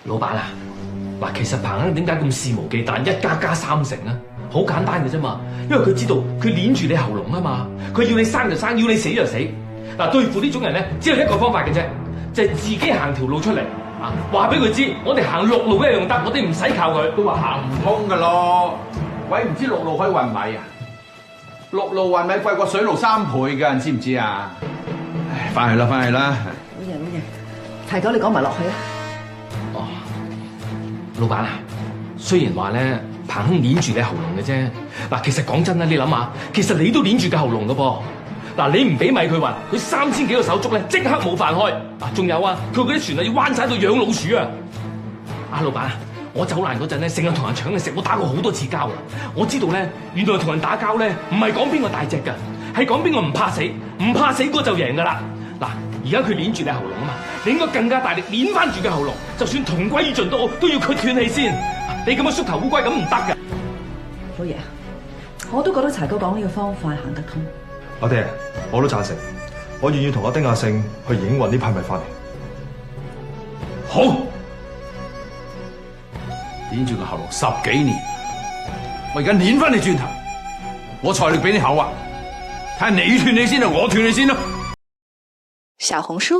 老闆啊，嗱，其實彭亨點解咁肆無忌憚1加3成啊？好簡單嘅啫嘛，因為佢知道佢捏住你喉嚨啊嘛，佢要你生就生，要你死就死。嗱，對付呢種人咧，只有一個方法嘅啫，就係自己行條路出嚟啊！話俾佢知，我哋行陸路一樣得，我哋唔使靠佢。都話行唔通噶咯，鬼唔知陸路可以運米啊！陸路運米貴過水路3倍噶，你知唔知啊？唉，翻去啦，翻去啦。好嘢，好嘢，提哥你講埋落去啊！哦，老闆啊，雖然話咧彭亨捏住你喉嚨嘅啫，嗱，其實講真啦，你諗下，其實你都捏住個喉嚨噶噃。嗱，你唔俾米佢運，佢3000幾個手足咧，即刻冇飯開。嗱，仲有啊，佢嗰啲船啊要彎晒到養老鼠啊！啊，老闆啊，我走難嗰陣咧，成日同人搶嘢食，我打過好多次交啦。我知道咧，原來同人打交咧，唔係講邊個大隻㗎，係講邊個唔怕死，唔怕死嗰就贏㗎啦。嗱，而家佢捏住你喉嚨啊嘛，你應該更加大力捏翻住佢喉嚨，就算同歸於盡都好，都要佢斷氣先。你咁樣縮頭烏龜咁唔得㗎。老爺，我都覺得柴哥講呢個方法行得通。阿爹，我都贊成，我願意同阿丁亞勝去影運呢批米翻嚟。好，捏住個喉嚨10幾年，我而家捏翻你轉頭，我財力比你厚啊！睇下你斷你先啊，我斷你先啦！小紅書